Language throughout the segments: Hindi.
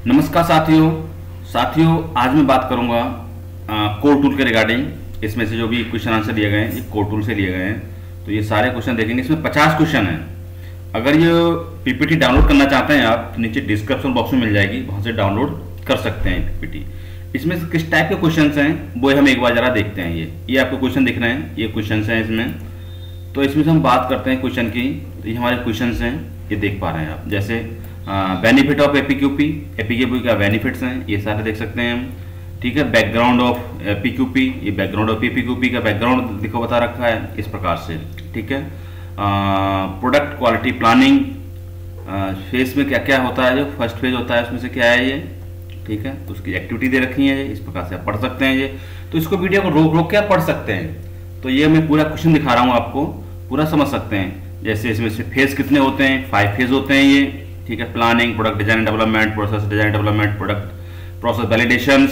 नमस्कार साथियों आज मैं बात करूंगा कोर टूल के रिगार्डिंग। इसमें से जो भी क्वेश्चन आंसर दिए गए हैं ये कोर टूल से लिए गए हैं। तो ये सारे क्वेश्चन देखेंगे। इसमें 50 क्वेश्चन हैं। अगर ये पीपीटी डाउनलोड करना चाहते हैं आप तो नीचे डिस्क्रिप्शन बॉक्स में मिल जाएगी, वहां से डाउनलोड कर सकते हैं पीपीटी। इसमें से किस टाइप के क्वेश्चन हैं वो हम एक बार जरा देखते हैं। ये आपको क्वेश्चन दिख रहे हैं, ये क्वेश्चन हैं इसमें। तो इसमें से हम बात करते हैं क्वेश्चन की। तो ये हमारे क्वेश्चन हैं, ये देख पा रहे हैं आप। जैसे बेनिफिट ऑफ एपीक्यूपी, एपीक्यूपी का बेनिफिट्स हैं, ये सारे देख सकते हैं हम। ठीक है, बैकग्राउंड ऑफ एपीक्यूपी, ये बैकग्राउंड ऑफ एपीक्यूपी का बैकग्राउंड देखो बता रखा है इस प्रकार से। ठीक है, प्रोडक्ट क्वालिटी प्लानिंग फेज में क्या क्या होता है, जो फर्स्ट फेज होता है उसमें से क्या है ये। ठीक है, उसकी एक्टिविटी दे रखी है, इस प्रकार से आप पढ़ सकते हैं ये। तो इसको वीडियो को रोक रोक के आप पढ़ सकते हैं। तो ये मैं पूरा क्वेश्चन दिखा रहा हूँ, आपको पूरा समझ सकते हैं। जैसे इसमें से फेज कितने होते हैं, 5 फेज होते हैं ये। ठीक है, planning, product design development, process design development, product process validations,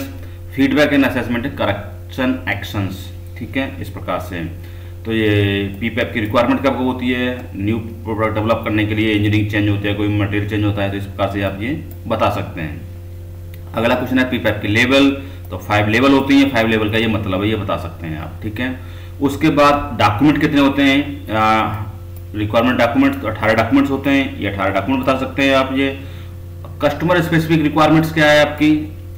feedback and assessment, correction actions. ठीक है, इस प्रकार से। तो ये पीपैप की रिक्वायरमेंट कब होती है, न्यू प्रोडक्ट डेवलप करने के लिए इंजीनियरिंग चेंज होती है, कोई मटेरियल चेंज होता है, तो इस प्रकार से आप ये बता सकते हैं। अगला क्वेश्चन है पीपैप की लेवल। तो 5 लेवल होती हैं, 5 लेवल का ये मतलब है, ये बता सकते हैं आप। ठीक है, उसके बाद डॉक्यूमेंट कितने होते हैं, रिक्वायरमेंट डॉक्यूमेंट 18 डॉक्यूमेंट्स होते हैं, ये 18 डॉक्यूमेंट बता सकते हैं आप। ये कस्टमर स्पेसिफिक रिक्वायरमेंट्स क्या है आपकी,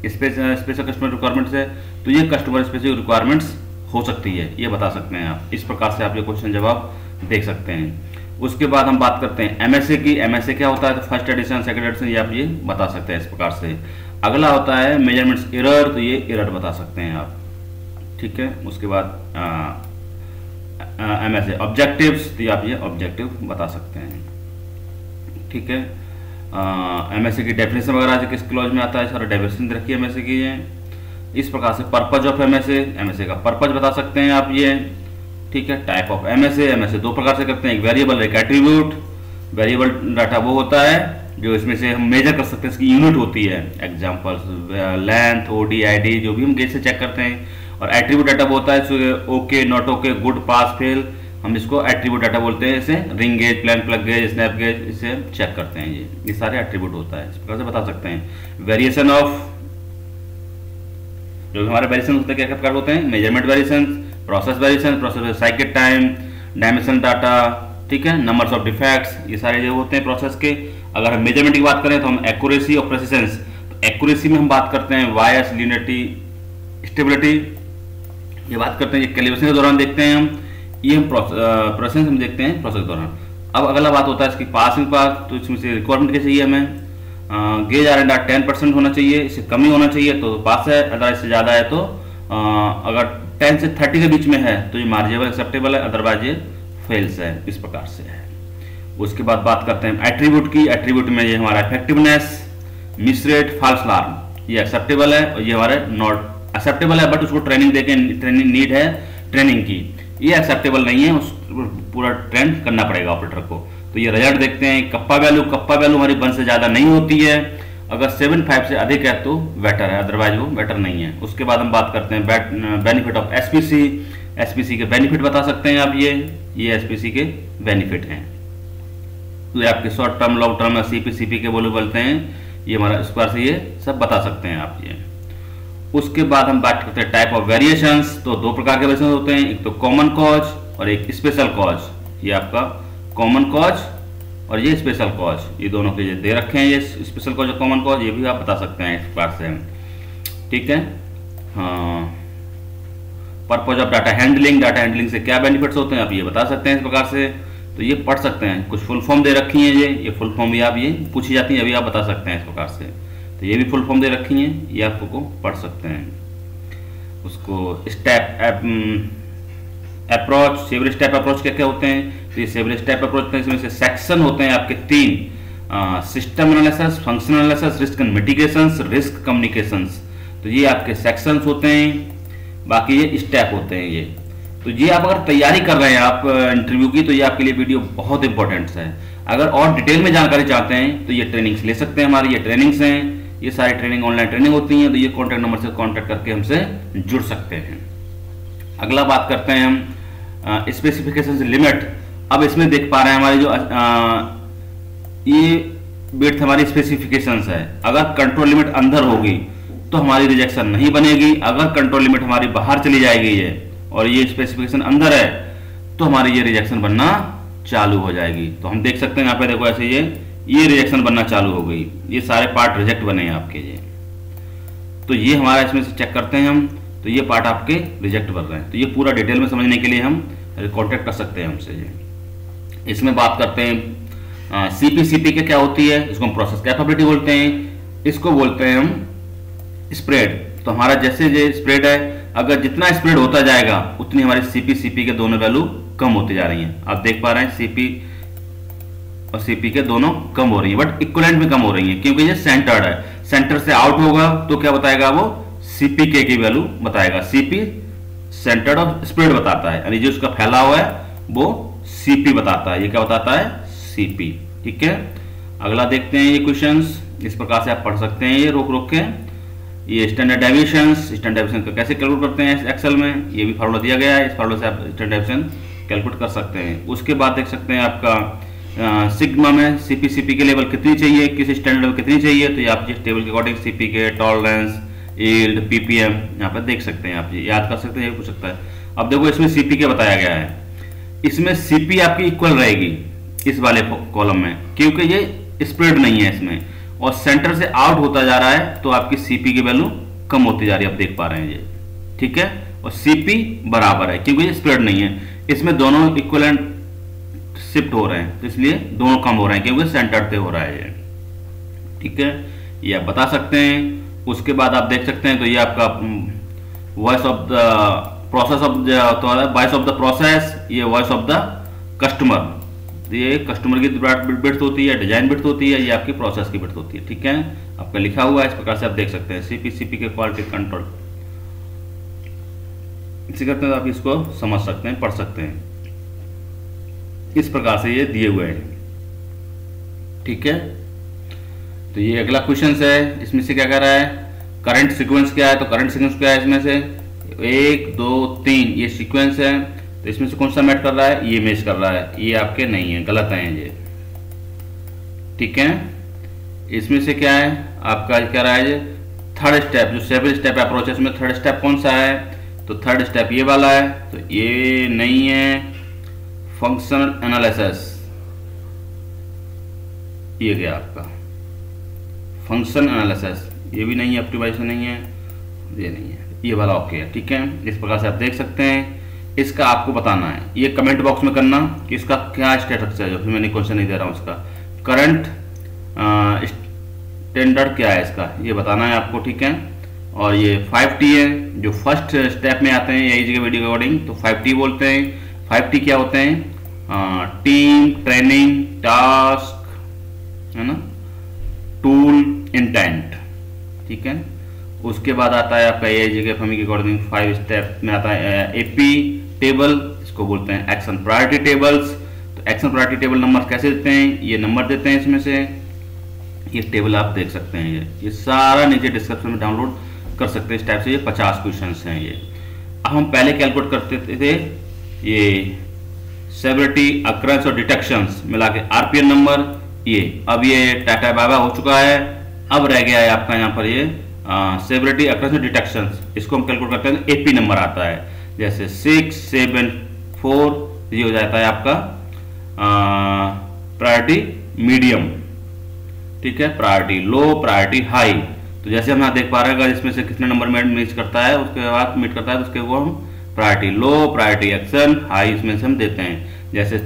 स्पेशल कस्टमर रिक्वायरमेंट्स है, तो ये कस्टमर स्पेसिफिक रिक्वायरमेंट्स हो सकती है, ये बता सकते हैं आप। इस प्रकार से आप ये क्वेश्चन जवाब देख सकते हैं। उसके बाद हम बात करते हैं एमएसए की। एमएसए क्या होता है, तो फर्स्ट एडिशन सेकंड एडिशन, ये आप ये बता सकते हैं इस प्रकार से। अगला होता है मेजरमेंट्स एरर, तो ये एरर बता सकते हैं आप। ठीक है, उसके बाद एमएसए ऑब्जेक्टिव्स, तो आप ये ऑब्जेक्टिव बता सकते हैं। ठीक है, एमएसए की डेफिनेशन वगैरह किस क्लॉज में आता है, सारा डेफिनेशन रखी है एमएसए की। ये इस प्रकार से पर्पज ऑफ एमएसए, एमएसए का पर्पज बता सकते हैं आप ये। ठीक है, टाइप ऑफ एमएसए, एमएसए 2 प्रकार से करते हैं, एक वेरिएबल, एक एट्रीब्यूट। वेरिएबल डाटा वो होता है जो इसमें से हम मेजर कर सकते हैं, इसकी यूनिट होती है, एग्जाम्पल्स लेंथ, ओडी, आईडी, जो भी हम गेज से चेक करते हैं। और एट्रीब्यूट डाटा वो होता है okay, not okay, good, pass, fail, हम इसको एट्रीब्यूट डाटा बोलते हैं। इसे ring gauge, plan plug gauge, snap gauge, इसे चेक करते हैं। ये सारे एट्रीब्यूट होता है, इस प्रकार से बता सकते हैं। वेरिएशन ऑफ, जो हमारे वेरिएशन होते हैं क्या क्या प्रकार होते हैं, measurement variation, process variation, process cycle time, dimension data. ठीक है, नंबर्स ऑफ डिफेक्ट्स, ये सारे जो होते हैं प्रोसेस के। अगर हम मेजरमेंट की बात करें तो हम एक्यूरेसी और प्रेसिशन, तो एक्यूरेसी में हम बात करते हैं वायस, लीनियरिटी, स्टेबिलिटी, ये बात करते हैं। ये कैलिब्रेशन के दौरान देखते हैं हम, ये हम प्रोसेस हम देखते हैं प्रोसेस के दौरान। अब अगला बात होता है इसकी पासिंग पास, तो इसमें से रिक्वायरमेंट क्या चाहिए हमें, गेज R&R 10% होना चाहिए, इससे कम ही होना चाहिए तो पास है, अदरवाइज से ज़्यादा है तो अगर 10 से 30 के बीच में है तो ये मार्जेबल एक्सेप्टेबल है, अदरवाइज ये फेल्स है, इस प्रकार से है। उसके बाद बात करते हैं एट्रीब्यूट की। एट्रीब्यूट में ये हमारा effectiveness, miss rate, false alarm, ये एक्सेप्टेबल है, और ये हमारे नॉट एक्सेप्टेबल है, बट उसको ट्रेनिंग देके, ट्रेनिंग नीड है ट्रेनिंग की, ये एक्सेप्टेबल नहीं है, उस पूरा ट्रेन करना पड़ेगा ऑपरेटर को। तो ये रिजल्ट देखते हैं, कप्पा वैल्यू हमारी 1 से ज़्यादा नहीं होती है, अगर 7.5 से अधिक है तो बेटर है, अदरवाइज वो बेटर नहीं है। उसके बाद हम बात करते हैं बेनिफिट ऑफ एसपीसी। एसपीसी के बेनिफिट बता सकते हैं आप, ये एसपीसी के बेनिफिट हैं। तो ये आपके short term, long term, CP के बोलते हैं, ये हमारा इस बार से ये सब बता सकते हैं आप ये। उसके बाद हम बात करते हैं टाइप ऑफ वेरिएशंस। तो 2 प्रकार के वेरिएशंस होते हैं, एक तो कॉमन कॉज और एक स्पेशल कॉज। ये आपका कॉमन कॉज और ये स्पेशल कॉज, ये दोनों के दे रखे हैं, ये स्पेशल कॉज और कॉमन कॉज, ये भी आप बता सकते हैं इस प्रकार से। ठीक है, हाँ, purpose of data handling, data handling से क्या बेनिफिट्स होते हैं आप ये बता सकते हैं इस प्रकार से। तो ये पढ़ सकते हैं, कुछ फुल फॉर्म दे रखी है, ये फुल फॉर्म भी आप ये पूछी जाती है, अभी आप बता सकते हैं इस प्रकार से। तो ये भी फुल फॉर्म दे रखी हैं, ये आपको पढ़ सकते हैं। उसको step approach, several step approach क्या क्या होते हैं, तो ये सेवरल स्टेप अप्रोच में इसमें से सेक्शन होते हैं आपके 3, system analysis, functional analysis, risk and mitigations, risk communications. तो ये आपके सेक्शंस होते हैं, बाकी ये स्टेप होते हैं ये। तो ये आप अगर तैयारी कर रहे हैं आप इंटरव्यू की, तो ये आपके लिए वीडियो बहुत इंपॉर्टेंट है। अगर और डिटेल में जानकारी चाहते हैं तो ये ट्रेनिंग्स ले सकते हैं, हमारी ये ट्रेनिंग्स हैं, ये सारी ट्रेनिंग ऑनलाइन ट्रेनिंग होती हैं। तो ये कॉन्टैक्ट नंबर से कॉन्टैक्ट करके हमसे जुड़ सकते हैं। अगला बात करते हैं हम स्पेसिफिकेशन लिमिट। अब इसमें देख पा रहे हैं हमारी जो ये विड्थ हमारी स्पेसिफिकेशंस है। अगर कंट्रोल लिमिट अंदर होगी तो हमारी रिजेक्शन नहीं बनेगी, अगर कंट्रोल लिमिट हमारी बाहर चली जाएगी ये और ये स्पेसिफिकेशन अंदर है तो हमारी ये रिजेक्शन बनना चालू हो जाएगी। तो हम देख सकते हैं यहाँ पे देखो ऐसे ये रिजेक्शन बनना चालू हो गई, ये सारे पार्ट रिजेक्ट बने हैं आपके ये। तो ये हमारा इसमें से चेक करते हैं हम, तो ये पार्ट आपके रिजेक्ट बन रहे हैं। तो ये पूरा डिटेल में समझने के लिए हम कॉन्टेक्ट कर सकते हैं हमसे ये। इसमें बात करते हैं सीपी के क्या होती है, इसको हम प्रोसेस कैपेबिलिटी बोलते हैं, इसको बोलते हैं हम स्प्रेड। तो हमारा जैसे ये स्प्रेड है, अगर जितना स्प्रेड होता जाएगा उतनी हमारी सीपी के दोनों वैल्यू कम होती जा रही हैं। आप देख पा रहे हैं सीपी और सीपी के दोनों कम हो रही है, बट इक्वलेंट में कम हो रही है क्योंकि ये सेंटर्ड है। सेंटर से आउट होगा तो क्या बताएगा, वो सीपी की वैल्यू बताएगा। सीपी सेंटर्ड और स्प्रेड बताता है, यानी जो उसका फैला हुआ है वो सीपी बताता है। ये क्या बताता है, सीपी। ठीक है, अगला देखते हैं ये क्वेश्चंस। इस प्रकार से आप पढ़ सकते हैं ये रोक रोक के। ये स्टैंडर्ड डेविएशन का कैसे कैलकुलेट करते हैं एक्सेल में, ये भी फार्मूला दिया गया है। इस फार्मूला से आप स्टैंडर्ड डेविएशन कैलकुलेट कर सकते हैं। उसके बाद देख सकते हैं आपका सिग्मा में सीपी के लेवल कितनी चाहिए, किस स्टैंडर्ड लेवल कितनी चाहिए। तो ये आप जिस टेबल के अकॉर्डिंग सीपी के टॉलरेंस, यील्ड, पीपीएम यहाँ पर देख सकते हैं, आप याद कर सकते हैं, ये पूछ सकता है। अब देखो इसमें सीपी के बताया गया है, इसमें सीपी आपकी इक्वल रहेगी इस वाले कॉलम में क्योंकि ये स्प्रेड नहीं है इसमें, और सेंटर से आउट होता जा रहा है तो आपकी सीपी की वैल्यू कम होती जा रही है, आप देख पा रहे हैं ये। ठीक है, और सीपी बराबर है क्योंकि ये स्प्रेड नहीं है, इसमें दोनों इक्वलेंट शिफ्ट हो रहे हैं, तो इसलिए दोनों कम हो रहे हैं क्योंकि सेंटर से हो रहा है ये। ठीक है, ये आप बता सकते हैं। उसके बाद आप देख सकते हैं, तो ये आपका voice of the process of voice of the process, ये वॉइस ऑफ द कस्टमर, ये कस्टमर की बिट्स होती है, डिजाइन बिट्स होती है, ये आपकी प्रोसेस की बिट्स होती है। ठीक है, आपका लिखा हुआ है, इस प्रकार से आप देख सकते हैं सीपी के क्वालिटी कंट्रोल। इसी करते हैं आप इसको समझ सकते हैं, पढ़ सकते हैं, इस प्रकार से ये दिए हुए हैं। ठीक है, तो ये अगला क्वेश्चन है, इसमें से क्या कह रहा है, करंट सीक्वेंस क्या है। तो करंट सीक्वेंस क्या है, इसमें से 1 2 3 ये सीक्वेंस है, तो इसमें से कौन सा मैच कर रहा है, ये मैच कर रहा है, ये आपके नहीं है, गलत है ये। ठीक है, इसमें से क्या है आपका, क्या रहा है, थर्ड स्टेप, जो 7 स्टेप अप्रोच है उसमें थर्ड स्टेप कौन सा है, तो थर्ड स्टेप ये वाला है, तो ये नहीं है। फंक्शनल एनालिसिस, ये गया आपका फंक्शन एनालिसिस, ये भी नहीं है, ऑप्टिमाइजेशन नहीं है, ये नहीं है, ये वाला ओके है। ठीक है, इस प्रकार से आप देख सकते हैं। इसका आपको बताना है, ये कमेंट बॉक्स में करना कि इसका क्या स्टेटस है, जो फिर मैंने क्वेश्चन नहीं दे रहा हूँ, इसका करंट स्टैंडर्ड क्या है इसका, ये बताना है आपको। ठीक है, और ये 5T है, जो फर्स्ट स्टेप में आते हैं यही जगह वीडियो अकॉर्डिंग, तो 5T बोलते हैं। 5T क्या होते हैं, टीम, ट्रेनिंग, टास्क, है ना, टूल, इंटेंट। ठीक है, उसके बाद आता है आपका ये जगह फमी के अकॉर्डिंग 5 स्टेप में आता है एपी टेबल, इसको बोलते हैं एक्शन प्रायोरिटी टेबल्स। तो एक्शन प्रायोरिटी टेबल नंबर कैसे देते हैं, ये नंबर देते हैं इसमें से, ये टेबल आप देख सकते हैं, ये सारा नीचे डिस्क्रिप्शन में डाउनलोड कर सकते हैं। इस टाइप से ये 50 क्वेश्चन हैं ये। अब हम पहले कैलकुलेट करते थे ये सेवरिटी, अक्ररेंस और डिटेक्शंस मिला के आरपीएन नंबर, ये अब ये टाटा बाबा हो चुका है। अब रह गया है आपका यहाँ पर ये सेवरिटी, अक्ररेंस और डिटेक्शंस, इसको हम कैलकुलेट करते हैं, एपी नंबर आता है, जैसे 6 7 4, ये हो जाता है आपका प्रायोरिटी मीडियम। ठीक है, प्रायोरिटी लो, प्रायोरिटी हाई। तो जैसे हम यहाँ देख पा रहे हैं, अगर इसमें से कितने नंबर मीट करता है, उसके बाद मीट करता है, तो उसके वो हम प्रायोरिटी लो, प्रायोरिटी एक्शन, हाई इसमें से हम देते हैं। जैसे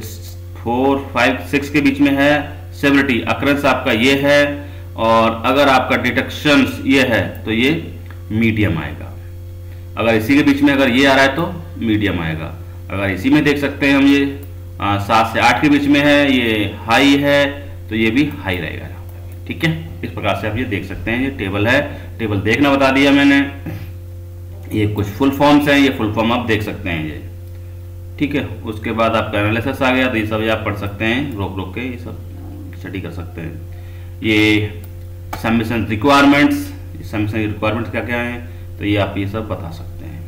4 5 6 के बीच में है सेवरिटी, अक्ररेंस आपका ये है, और अगर आपका डिटेक्शंस ये है तो ये मीडियम आएगा। अगर इसी के बीच में अगर ये आ रहा है तो मीडियम आएगा। अगर इसी में देख सकते हैं हम ये 7 से 8 के बीच में है, ये हाई है, तो ये भी हाई रहेगा। ठीक है, इस प्रकार से आप ये देख सकते हैं, ये टेबल है, टेबल देखना बता दिया मैंने। ये कुछ फुल फॉर्म्स हैं, ये फुल फॉर्म आप देख सकते हैं ये। ठीक है, उसके बाद आपका एनालिसिस आ गया, तो ये सब आप पढ़ सकते हैं, रोक रोक के ये सब स्टडी कर सकते हैं। ये सबमिशन रिक्वायरमेंट्स, सबमिशन रिक्वायरमेंट्स क्या क्या हैं, तो ये आप ये सब बता सकते हैं।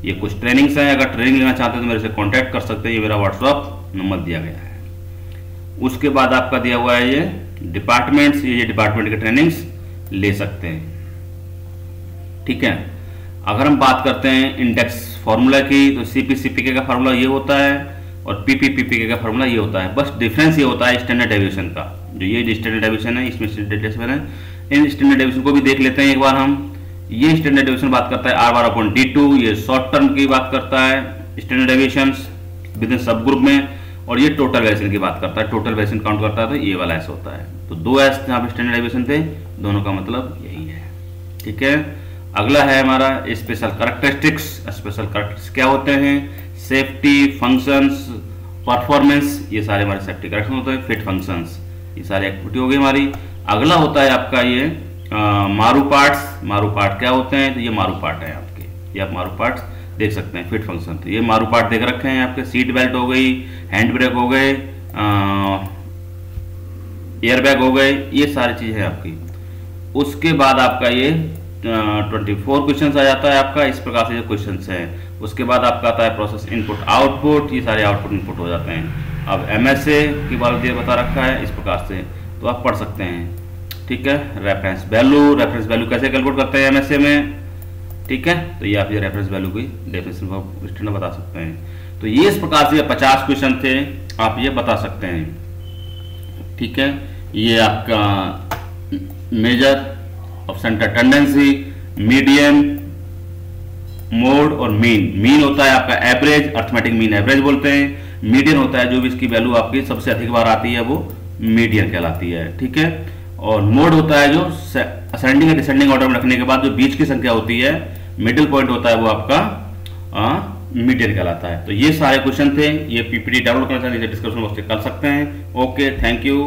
ये कुछ ट्रेनिंग्स हैं, अगर ट्रेनिंग लेना चाहते हैं तो मेरे से कांटेक्ट कर सकते हैं, ये मेरा व्हाट्सएप नंबर दिया गया है। उसके बाद आपका दिया हुआ है ये डिपार्टमेंट्स, ये डिपार्टमेंट की ट्रेनिंग्स ले सकते हैं। ठीक है, अगर हम बात करते हैं इंडेक्स फार्मूला की, तो सीपीसीपीके का फार्मूला ये होता है और पीपीपीपीके का फार्मूला ये होता है। बस डिफरेंस ये होता है स्टैंडर्ड डेविएशन का, जो ये स्टैंडर्ड डेविएशन है, इसमें स्टैंडर्ड डेविएशन है। इन स्टैंडर्ड डेविएशन को भी देख लेते हैं एक बार हम। ये स्टैंडर्ड डेविएशन बात करता है R बार अपॉन D2, ये शॉर्ट टर्म की बात करता है स्टैंडर्ड डेविएशन विद इन सब ग्रुप में, और ये टोटल वेरिएशन की बात करता है, टोटल वेरिएशन काउंट करता है, तो ये वाला ऐसा होता है। तो 2 एस यहाँ पे स्टैंडर्ड डेविएशन थे, दोनों का मतलब यही है। ठीक है, अगला है हमारा स्पेशल कैरेक्टरिस्टिक्स। स्पेशल कैरेक्टरिस्टिक्स क्या होते हैं? सेफ्टी, फंक्शंस, परफॉर्मेंस, ये सारे हमारे सेफ्टी कैरेक्टर्स होते हैं। फिट, फंक्शंस, ये सारी एक्टिविटी हो गई हमारी। अगला होता है आपका ये मारू पार्ट्स। मारू पार्ट क्या होते हैं? तो ये मारू पार्ट है आपके, ये आप मारू पार्ट्स देख सकते हैं। फिट, फंक्शन, तो ये मारू पार्ट देख रखे हैं आपके। सीट बेल्ट हो गई, हैंड ब्रेक हो गए, एयर बैग हो गए, ये सारी चीज़ है आपकी। उसके बाद आपका ये 24 क्वेश्चन आ जाता है आपका, इस प्रकार से जो क्वेश्चन हैं। उसके बाद आपका आता है प्रोसेस इनपुट आउटपुट, ये सारे आउटपुट इनपुट हो जाते हैं। अब MSA की बात ये बता रखा है इस प्रकार से, तो आप पढ़ सकते हैं। ठीक है, रेफरेंस वैल्यू कैसे कैलकुलेट करते हैं MSA में। ठीक है, तो ये आप ये रेफरेंस वैल्यू की डेफिनेशन को स्टैंडर्ड बता सकते हैं। तो ये इस प्रकार से 50 क्वेश्चन थे, आप ये बता सकते हैं। ठीक है, ये आपका measure of centre tendency, medium, mode और मीन। मीन होता है आपका एवरेज, अर्थमेटिक मीन एवरेज बोलते हैं। मीडियन होता है जो भी इसकी वैल्यू आपकी सबसे अधिक बार आती है, वो मीडियन कहलाती है। ठीक है, और मोड होता है जो असेंडिंग या डिसेंडिंग ऑर्डर में रखने के बाद जो बीच की संख्या होती है, मिडिल पॉइंट होता है, वो आपका मीडियन कहलाता है। तो ये सारे क्वेश्चन थे। ये PPT डाउनलोड करना चाहिए, डिस्क्रिप्शन बॉक्स से कर सकते हैं। Okay, thank you.